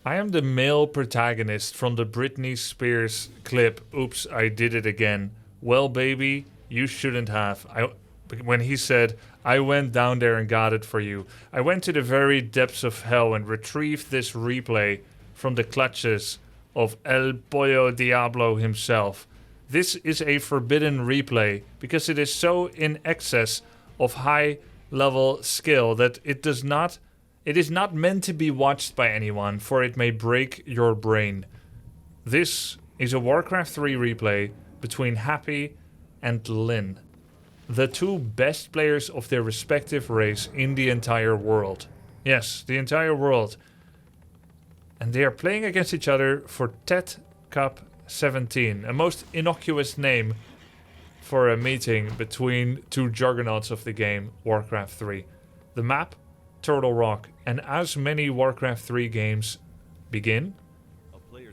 I am the male protagonist from the Britney Spears clip, Oops, I Did It Again. Well, baby, you shouldn't have. When he said, I went down there and got it for you. I went to the very depths of hell and retrieved this replay from the clutches of El Pollo Diablo himself. This is a forbidden replay because it is so in excess of high level skill that it is not meant to be watched by anyone, for it may break your brain. This is a Warcraft 3 replay between Happy and Lynn, the two best players of their respective race in the entire world. Yes, the entire world. And they are playing against each other for Tet Cup 17, a most innocuous name for a meeting between two juggernauts of the game, Warcraft 3. The map, Turtle Rock, and as many Warcraft 3 games begin,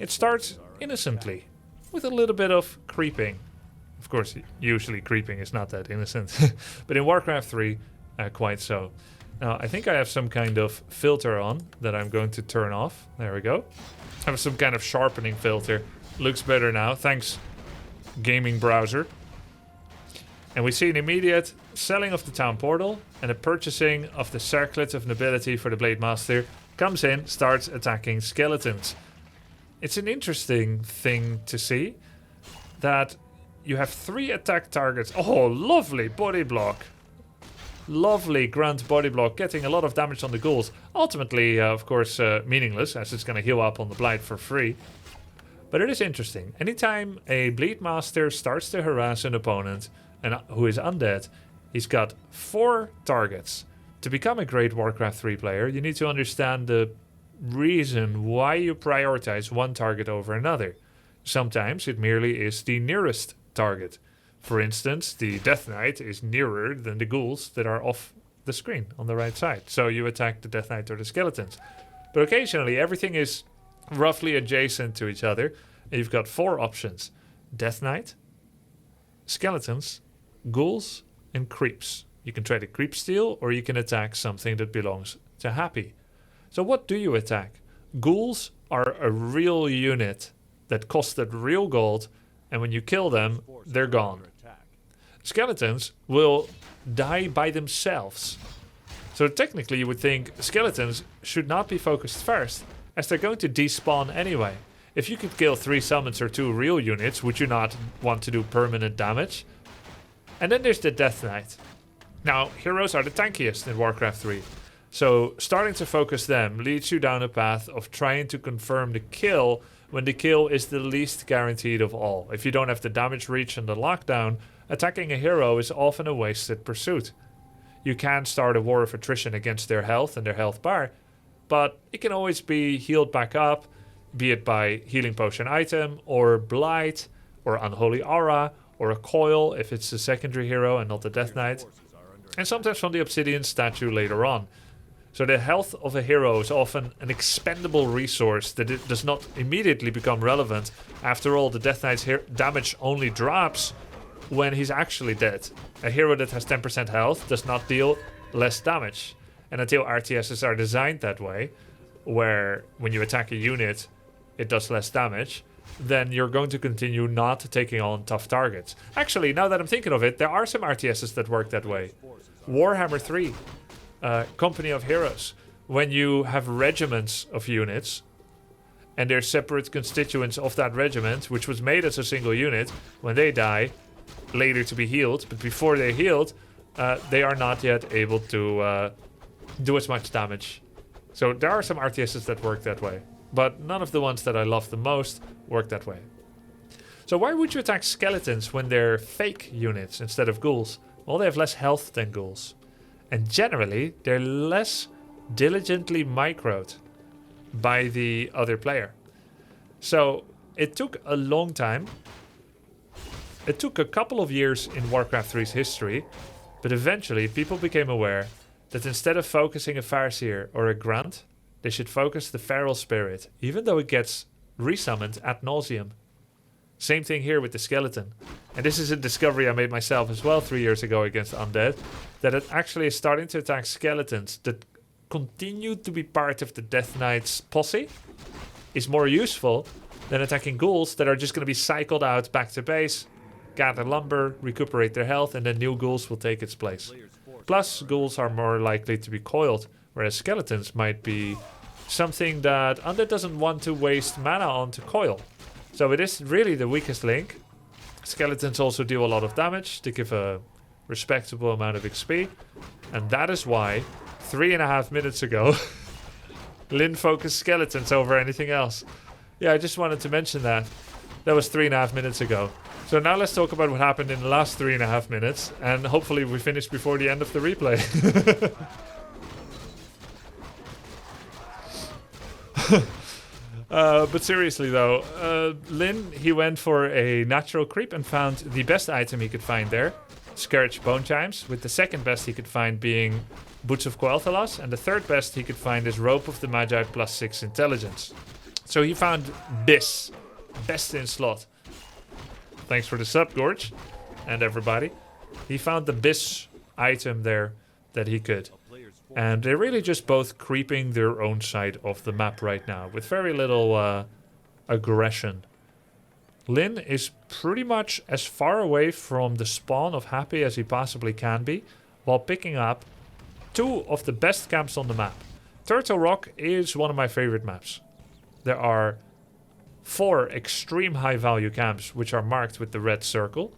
it starts innocently, with a little bit of creeping. Of course, usually creeping is not that innocent, but in Warcraft 3, quite so. Now, I think I have some kind of filter on that I'm going to turn off. There we go. I have some kind of sharpening filter. Looks better now. Thanks, gaming browser. And we see an immediate selling of the town portal and a purchasing of the circlet of nobility for the Blade Master. Comes in, starts attacking skeletons. It's an interesting thing to see that you have 3 attack targets. Oh, lovely body block. Lovely grunt body block, getting a lot of damage on the ghouls. Ultimately, of course, meaningless, as it's going to heal up on the Blight for free. But it is interesting. Anytime a Bleed Master starts to harass an opponent and who is undead, he's got 4 targets. To become a great Warcraft 3 player, you need to understand the reason why you prioritize one target over another. Sometimes it merely is the nearest target. For instance, the Death Knight is nearer than the ghouls that are off the screen on the right side. So you attack the Death Knight or the skeletons. But occasionally everything is roughly adjacent to each other. And you've got 4 options. Death Knight, skeletons, ghouls, and creeps. You can try to creep steal, or you can attack something that belongs to Happy. So what do you attack? Ghouls are a real unit that costed real gold, and when you kill them, they're gone. Skeletons will die by themselves. So technically you would think skeletons should not be focused first, as they're going to despawn anyway. If you could kill 3 summons or 2 real units, would you not want to do permanent damage? And then there's the Death Knight. Now, heroes are the tankiest in Warcraft 3. So starting to focus them leads you down a path of trying to confirm the kill when the kill is the least guaranteed of all. If you don't have the damage reach and the lockdown, attacking a hero is often a wasted pursuit. You can start a war of attrition against their health and their health bar, but it can always be healed back up, be it by healing potion item, or blight, or unholy aura, or a coil if it's the secondary hero and not the Death Knight, and sometimes from the obsidian statue later on. So the health of a hero is often an expendable resource that it does not immediately become relevant. After all, the Death Knight's damage only drops when he's actually dead. A hero that has 10% health does not deal less damage. And until RTSs are designed that way, where when you attack a unit, it does less damage, then you're going to continue not taking on tough targets. Actually, now that I'm thinking of it, there are some RTSs that work that way. Warhammer 3. Company of Heroes. When you have regiments of units and they're separate constituents of that regiment, which was made as a single unit, when they die, later to be healed, but before they're healed, they are not yet able to do as much damage. So there are some RTSs that work that way, but none of the ones that I love the most work that way. So why would you attack skeletons when they're fake units instead of ghouls? Well, they have less health than ghouls. And generally, they're less diligently microed by the other player. So it took a long time. It took a couple of years in Warcraft 3's history, but eventually people became aware that instead of focusing a Farseer or a Grunt, they should focus the Feral Spirit, even though it gets resummoned ad nauseum. Same thing here with the skeleton. And this is a discovery I made myself as well 3 years ago against Undead, that it actually is starting to attack skeletons that continue to be part of the Death Knight's posse, is more useful than attacking ghouls that are just going to be cycled out back to base, gather lumber, recuperate their health, and then new ghouls will take its place. Plus, ghouls are more likely to be coiled, whereas skeletons might be something that Undead doesn't want to waste mana on to coil. So it is really the weakest link. Skeletons also deal a lot of damage to give a respectable amount of XP. And that is why 3.5 minutes ago Lynn focused skeletons over anything else. Yeah, I just wanted to mention that. That was 3.5 minutes ago. So now let's talk about what happened in the last 3.5 minutes. And hopefully we finish before the end of the replay. But seriously though, Lynn, he went for a natural creep and found the best item he could find there. Scourge Bone Chimes, with the second best he could find being Boots of Quel'Thalas, and the third best he could find is Rope of the Magi plus 6 intelligence. So he found this. Best in slot. Thanks for the sub, Gorge. And everybody. He found the best item there that he could. And they're really just both creeping their own side of the map right now, with very little aggression. Lynn is pretty much as far away from the spawn of Happy as he possibly can be, while picking up 2 of the best camps on the map. Turtle Rock is one of my favorite maps. There are 4 extreme high value camps which are marked with the red circle.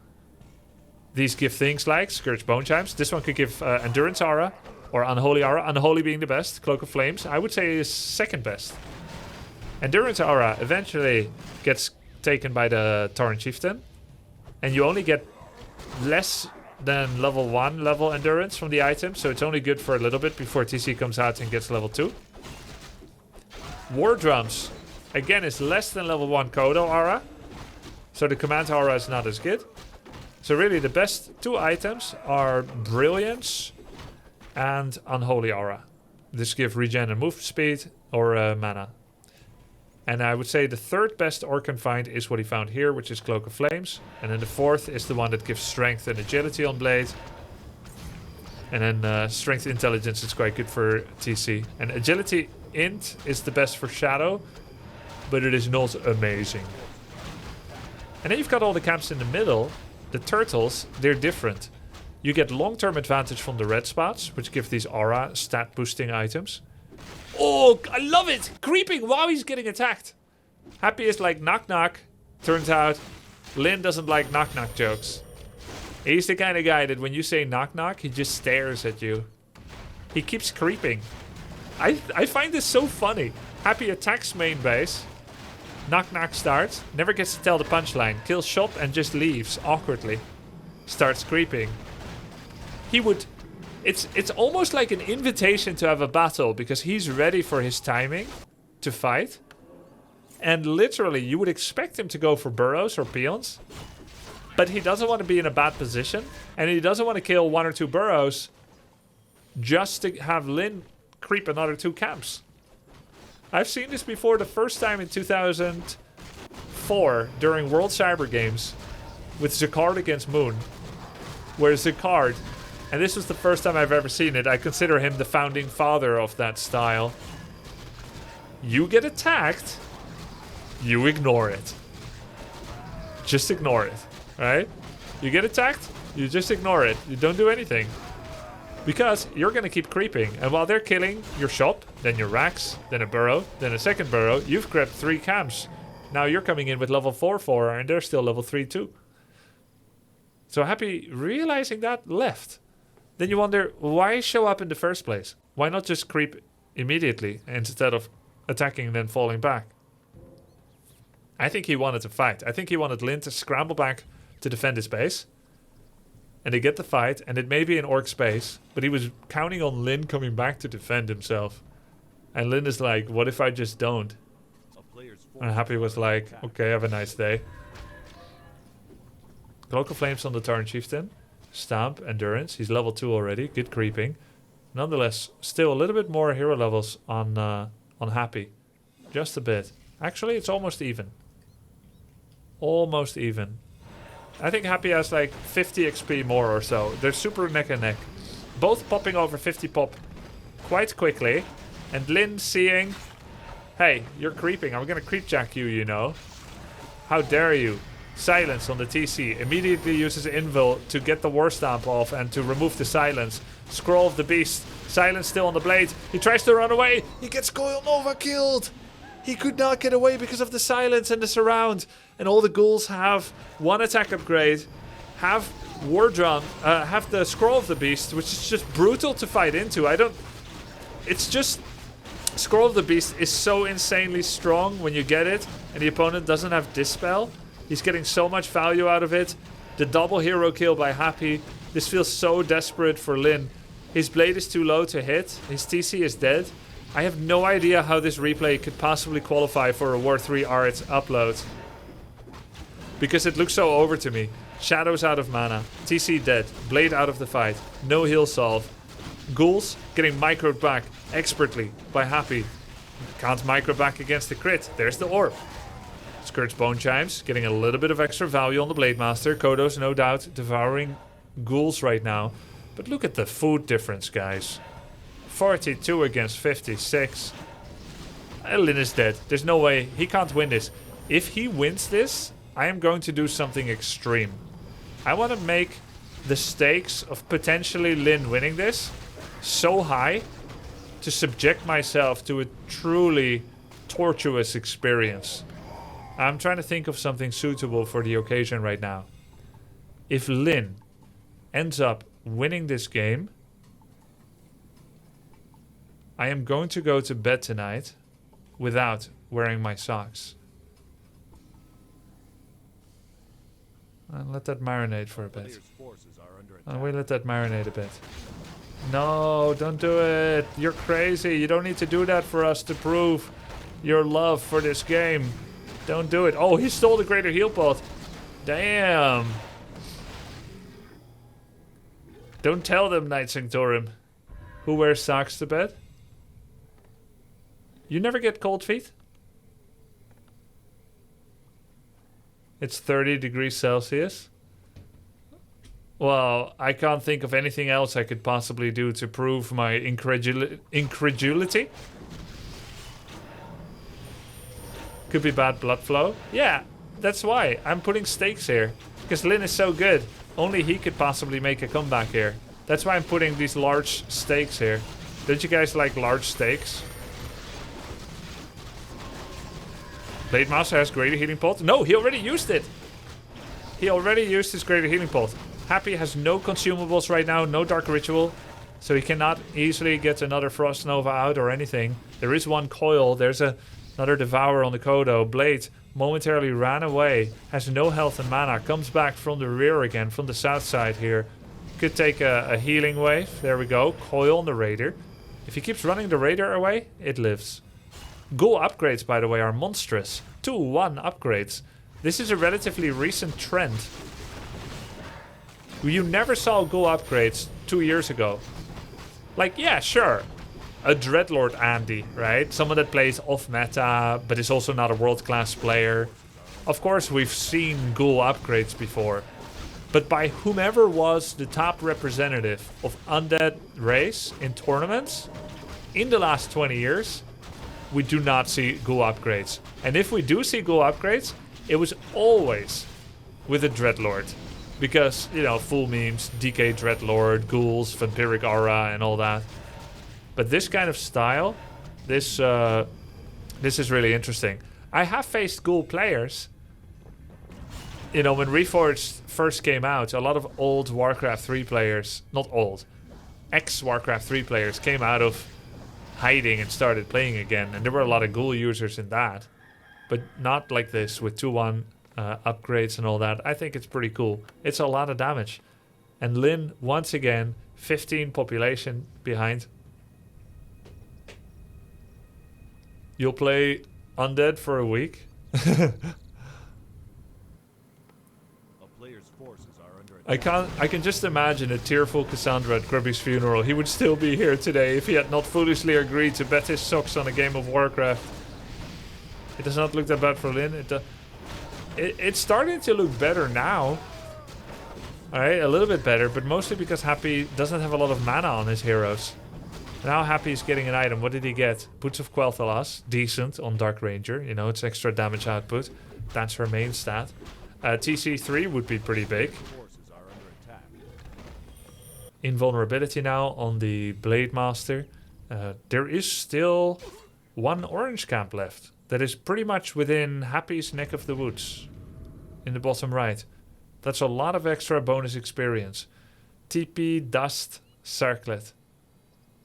These give things like Scourge Bone Chimes. This one could give Endurance Aura or Unholy Aura. Unholy being the best. Cloak of Flames I would say is second best. Endurance Aura eventually gets taken by the Tauren Chieftain, and you only get less than level 1 level endurance from the item, so it's only good for a little bit before TC comes out and gets level 2. War Drums again is less than level 1 Kodo Aura, so the command aura is not as good. So really the best 2 items are Brilliance and Unholy Aura. This give regen and move speed or mana. And I would say the third best Orc can find is what he found here, which is Cloak of Flames. And then the fourth is the one that gives strength and agility on Blade. And then strength intelligence is quite good for TC. And agility int is the best for Shadow, but it is not amazing. And then you've got all the camps in the middle. The turtles, they're different. You get long-term advantage from the red spots, which give these aura stat boosting items. Oh, I love it! Creeping while he's getting attacked. Happy is like knock knock. Turns out Lynn doesn't like knock knock jokes. He's the kind of guy that when you say knock knock, he just stares at you. He keeps creeping. I find this so funny. Happy attacks main base. Knock knock starts. Never gets to tell the punchline. Kills shop and just leaves awkwardly. Starts creeping. He would... It's almost like an invitation to have a battle, because he's ready for his timing to fight. And literally, you would expect him to go for burrows or peons. But he doesn't want to be in a bad position. And he doesn't want to kill 1 or 2 burrows just to have Lynn creep another 2 camps. I've seen this before the first time in 2004 during World Cyber Games with Zakard against Moon. Where Zakard... And this was the first time I've ever seen it. I consider him the founding father of that style. You get attacked, you ignore it. Just ignore it, right? You get attacked, you just ignore it. You don't do anything. Because you're going to keep creeping. And while they're killing your shop, then your racks, then a burrow, then a second burrow, you've grabbed 3 camps. Now you're coming in with level 4 and they're still level 3 too. So Happy, realizing that, left. Then you wonder, why show up in the first place? Why not just creep immediately instead of attacking and then falling back? I think he wanted to fight. I think he wanted Lynn to scramble back to defend his base. And they get the fight, and it may be an orc space, but he was counting on Lynn coming back to defend himself. And Lynn is like, what if I just don't? And Happy was like, okay, have a nice day. Cloak of Flames on the Tauren Chieftain. Stamp, Endurance. He's level 2 already. Good creeping. Nonetheless, still a little bit more hero levels on Happy. Just a bit. Actually, it's almost even. Almost even. I think Happy has like 50 XP more or so. They're super neck and neck. Both popping over 50 pop quite quickly. And Lynn seeing Hey, you're creeping. I'm gonna creep jack you, you know. How dare you? Silence on the TC. Immediately uses Invul to get the War Stamp off and to remove the silence. Scroll of the Beast. Silence still on the blade. He tries to run away. He gets Coil Nova killed. He could not get away because of the silence and the surround. And all the ghouls have one attack upgrade. Have War Drum. Have the Scroll of the Beast, which is just brutal to fight into. It's just... Scroll of the Beast is so insanely strong when you get it. And the opponent doesn't have Dispel. He's getting so much value out of it. The double hero kill by Happy. This feels so desperate for Lin. His blade is too low to hit. His TC is dead. I have no idea how this replay could possibly qualify for a War 3 art upload. Because it looks so over to me. Shadows out of mana. TC dead. Blade out of the fight. No heal solve. Ghouls getting microed back expertly by Happy. Can't micro back against the crit. There's the orb. Scourge Bone Chimes, getting a little bit of extra value on the Blade Master. Kodos, no doubt, devouring ghouls right now. But look at the food difference, guys. 42 against 56. Lin is dead. There's no way. He can't win this. If he wins this, I am going to do something extreme. I want to make the stakes of potentially Lin winning this so high to subject myself to a truly tortuous experience. I'm trying to think of something suitable for the occasion right now. If Lin ends up winning this game, I am going to go to bed tonight without wearing my socks. And let that marinate for a bit. And we let that marinate a bit. No, don't do it. You're crazy. You don't need to do that for us to prove your love for this game. Don't do it. Oh, he stole the greater heal pot. Damn. Don't tell them, Knight Sanctorum. Who wears socks to bed? You never get cold feet? It's 30 degrees Celsius. Well, I can't think of anything else I could possibly do to prove my incredulity. Could be bad blood flow. Yeah, that's why. I'm putting stakes here. Because Lin is so good. Only he could possibly make a comeback here. That's why I'm putting these large stakes here. Don't you guys like large stakes? Blade Master has greater healing pot. No, he already used it. He already used his greater healing pot. Happy has no consumables right now. No Dark Ritual. So he cannot easily get another Frost Nova out or anything. There is one coil. There's another Devour on the Kodo. Blade momentarily ran away. Has no health and mana. Comes back from the rear again. From the south side here. Could take a healing wave. There we go. Coil on the Raider. If he keeps running the Raider away, it lives. Ghoul upgrades, by the way, are monstrous. 2-1 upgrades. This is a relatively recent trend. You never saw Ghoul upgrades 2 years ago. Like, yeah, sure. A Dreadlord Andy, right? Someone that plays off meta, but is also not a world-class player. Of course, we've seen Ghoul upgrades before. But by whomever was the top representative of Undead race in tournaments, in the last 20 years, we do not see Ghoul upgrades. And if we do see Ghoul upgrades, it was always with a Dreadlord. Because, you know, full memes, DK Dreadlord, Ghouls, Vampiric Aura, and all that. But this kind of style, this is really interesting. I have faced Ghoul players. You know, when Reforged first came out, a lot of old Warcraft 3 players, not old, ex-Warcraft 3 players came out of hiding and started playing again. And there were a lot of Ghoul users in that. But not like this with 2-1 upgrades and all that. I think it's pretty cool. It's a lot of damage. And Lin, once again, 15 population behind. You'll play Undead for a week? I can just imagine a tearful Cassandra at Grubby's funeral. He would still be here today if he had not foolishly agreed to bet his socks on a game of Warcraft. It does not look that bad for Lin. It's starting to look better now. Alright, a little bit better, but mostly because Happy doesn't have a lot of mana on his heroes. Now Happy is getting an item. What did he get? Boots of Quel'Thalas. Decent on Dark Ranger. You know, it's extra damage output. That's her main stat. TC3 would be pretty big. Invulnerability now on the Blade Master. There is still one orange camp left. That is pretty much within Happy's neck of the woods. In the bottom right. That's a lot of extra bonus experience. TP, Dust, Circlet.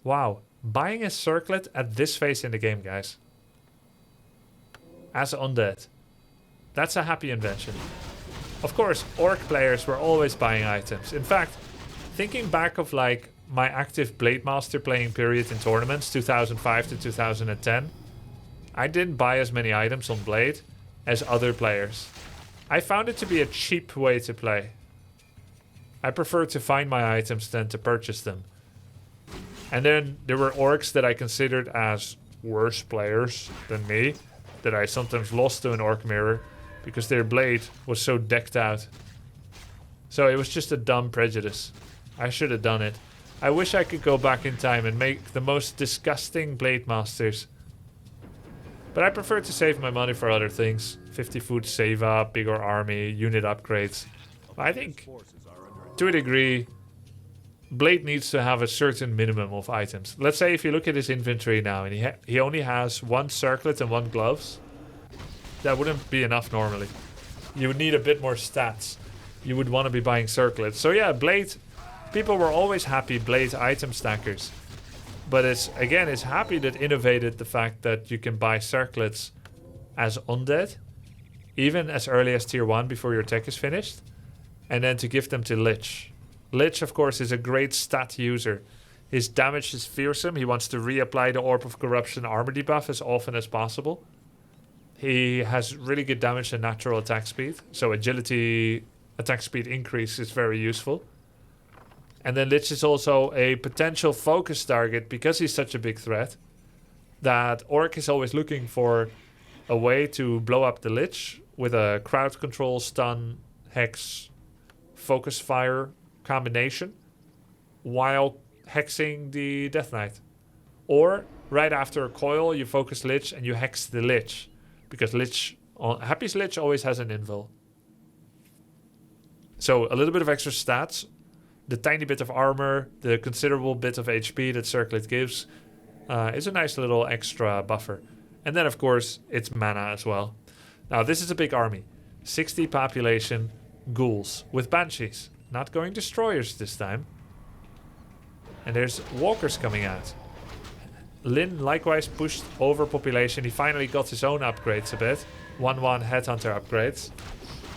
Wow. Buying a Circlet at this phase in the game, guys. As undead. That's a Happy invention. Of course, Orc players were always buying items. In fact, thinking back of like my active Blade Master playing period in tournaments, 2005 to 2010, I didn't buy as many items on Blade as other players. I found it to be a cheap way to play. I prefer to find my items than to purchase them. And then there were orcs that I considered as worse players than me, that I sometimes lost to an orc mirror because their blade was so decked out. So it was just a dumb prejudice. I should have done it. I wish I could go back in time and make the most disgusting Blade Masters. But I prefer to save my money for other things. 50 food save up, bigger army, unit upgrades. I think, to a degree, Blade needs to have a certain minimum of items. Let's say if you look at his inventory now and he only has 1 circlet and 1 gloves. That wouldn't be enough normally. You would need a bit more stats. You would want to be buying circlets. So yeah, Blade, people were always happy Blade item stackers. But it's Happy that innovated the fact that you can buy circlets as undead, even as early as tier 1 before your tech is finished, and then to give them to Lich. Lich, of course, is a great stat user. His damage is fearsome. He wants to reapply the Orb of Corruption armor debuff as often as possible. He has really good damage and natural attack speed, so agility attack speed increase is very useful. And then Lich is also a potential focus target because he's such a big threat that Orc is always looking for a way to blow up the Lich with a crowd control, stun, hex, focus fire combination while hexing the Death Knight. Or right after a coil, you focus Lich and you hex the Lich because Happy's Lich always has an invul. So a little bit of extra stats, the tiny bit of armor, the considerable bit of HP that Circlet gives is a nice little extra buffer. And then, of course, it's mana as well. Now, this is a big army. 60 population, ghouls with banshees. Not going destroyers this time. And there's walkers coming out. Lin likewise pushed over population. He finally got his own upgrades a bit. 1-1 headhunter upgrades.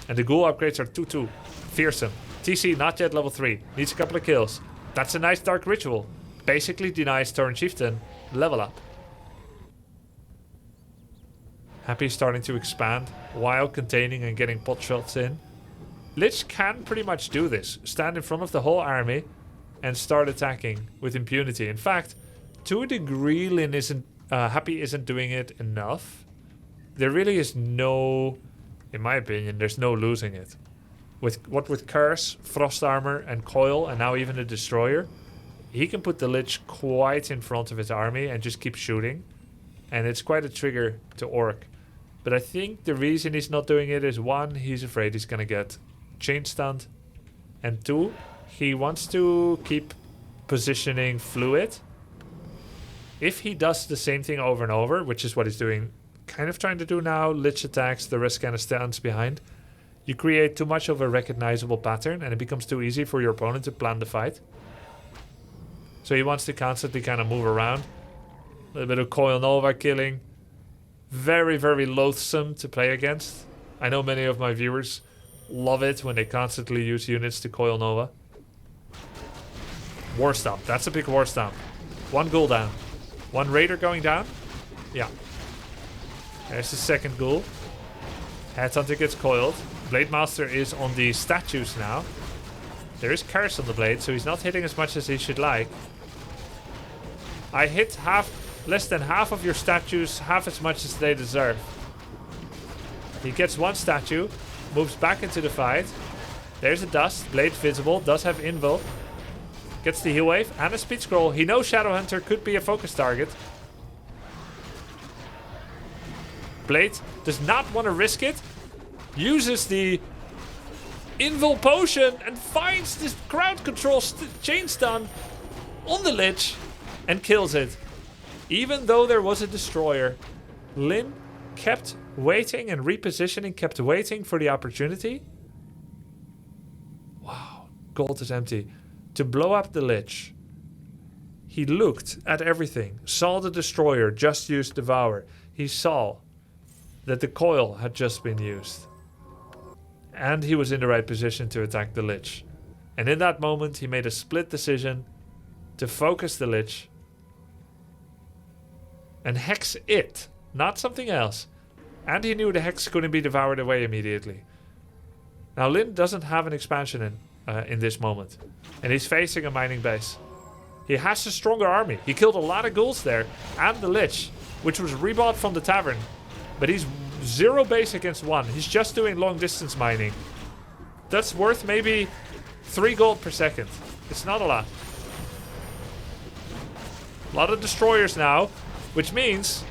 And the ghoul upgrades are 2-2. Fearsome. TC not yet level 3. Needs a couple of kills. That's a nice dark ritual. Basically denies Tauren Chieftain level up. Happy starting to expand while containing and getting pot shots in. Lich can pretty much do this. Stand in front of the whole army and start attacking with impunity. In fact, to a degree, Happy isn't doing it enough. There really is no, in my opinion, there's no losing it. With Curse, Frost Armor, and Coil, and now even a Destroyer, he can put the Lich quite in front of his army and just keep shooting. And it's quite a trigger to Orc. But I think the reason he's not doing it is 1, he's afraid he's going to get chain stunned. And 2, he wants to keep positioning fluid. If he does the same thing over and over, which is what he's doing, kind of trying to do now, Lich attacks, the rest kind of stands behind, you create too much of a recognizable pattern and it becomes too easy for your opponent to plan the fight. So he wants to constantly kind of move around. A little bit of Coil Nova killing. Very, very loathsome to play against. I know many of my viewers love it when they constantly use units to Coil Nova. War Stomp. That's a big War Stomp. 1 ghoul down. 1 raider going down. Yeah. There's the second ghoul. Headhunter gets coiled. Blade Master is on the statues now. There is Curse on the blade, so he's not hitting as much as he should like. I hit less than half of your statues, half as much as they deserve. He gets 1 statue, moves back into the fight. There's a dust, blade visible, does have invul. Gets the heal wave and a speed scroll. He knows Shadowhunter could be a focus target. Blade does not want to risk it. Uses the invul potion and finds this crowd control chain stun on the Lich and kills it. Even though there was a destroyer, Lyn kept waiting and repositioning, kept waiting for the opportunity. Wow, gold is empty. To blow up the Lich. He looked at everything, saw the destroyer, just used Devour. He saw that the coil had just been used. And he was in the right position to attack the Lich. And in that moment, he made a split decision to focus the Lich and hex it, not something else. And he knew the hex couldn't be devoured away immediately. Now, Lyn doesn't have an expansion in this moment. And he's facing a mining base. He has a stronger army. He killed a lot of ghouls there. And the Lich, which was rebought from the tavern. But he's 0 base against 1. He's just doing long distance mining. That's worth maybe 3 gold per second. It's not a lot. A lot of destroyers now. Which means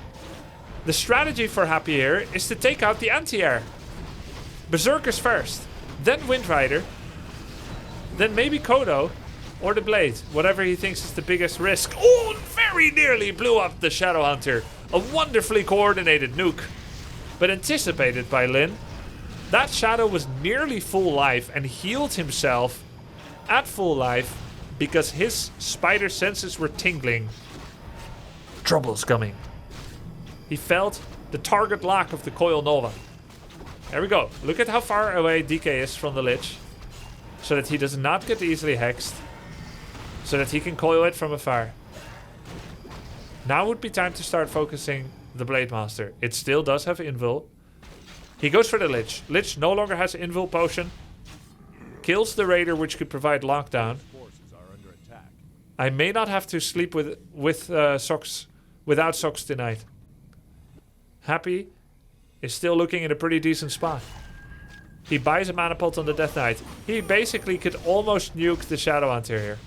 the strategy for Happy here is to take out the anti-air. Berserkers first. Then Windrider. Then maybe Kodo. Or the Blade. Whatever he thinks is the biggest risk. Oh, very nearly blew up the Shadowhunter. A wonderfully coordinated nuke. But anticipated by Lyn. That Shadow was nearly full life and healed himself at full life because his spider senses were tingling. Trouble's coming. He felt the target lock of the Coil Nova. There we go. Look at how far away DK is from the Lich. So that he does not get easily hexed. So that he can coil it from afar. Now would be time to start focusing the Blade Master. It still does have invul. He goes for the Lich. Lich no longer has invul potion. Kills the Raider, which could provide lockdown. I may not have to sleep with socks without socks tonight. Happy is still looking in a pretty decent spot. He buys a mana pot on the Death Knight. He basically could almost nuke the Shadowhunter here.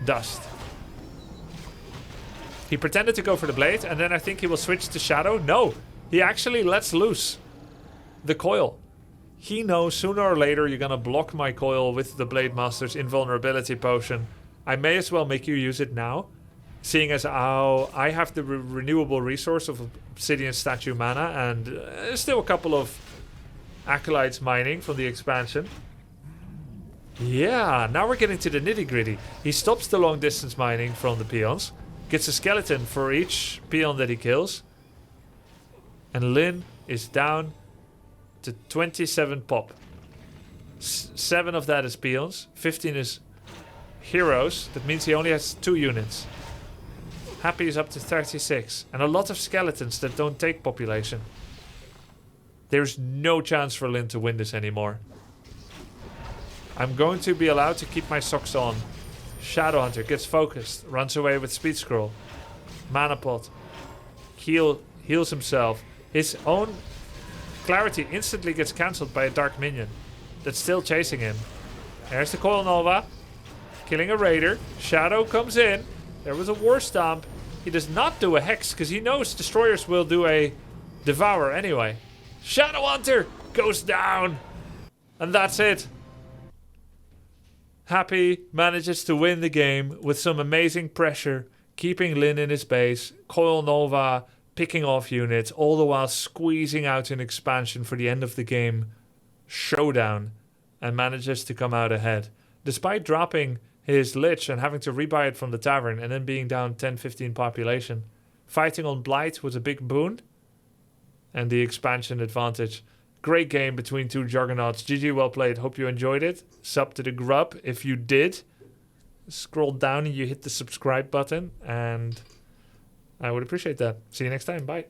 Dust. He pretended to go for the Blade, and then I think he will switch to Shadow. No, he actually lets loose the coil. He knows sooner or later you're gonna block my coil with the Blade Master's invulnerability potion. I may as well make you use it now. Seeing as how I have the renewable resource of Obsidian Statue mana and still a couple of Acolytes mining from the expansion. Yeah, now we're getting to the nitty gritty. He stops the long distance mining from the peons. Gets a skeleton for each peon that he kills. And Lyn is down to 27 pop. 7 of that is peons. 15 is heroes. That means he only has 2 units. Happy is up to 36. And a lot of skeletons that don't take population. There's no chance for Lyn to win this anymore. I'm going to be allowed to keep my socks on. Shadowhunter gets focused. Runs away with Speed Scroll. Mana Pot. Heals himself. His own clarity instantly gets cancelled by a Dark Minion. That's still chasing him. There's the Coil Nova. Killing a Raider. Shadow comes in. There was a War Stomp. He does not do a Hex because he knows Destroyers will do a Devour anyway. Shadowhunter goes down. And that's it. Happy manages to win the game with some amazing pressure, keeping Lyn in his base, Coil Nova picking off units, all the while squeezing out an expansion for the end of the game showdown, and manages to come out ahead. Despite dropping his Lich and having to rebuy it from the tavern and then being down 10-15 population, fighting on Blight was a big boon, and the expansion advantage. Great game between 2 juggernauts. GG, well played. Hope you enjoyed it. Sub to the grub if you did. Scroll down and you hit the subscribe button, and I would appreciate that. See you next time. Bye.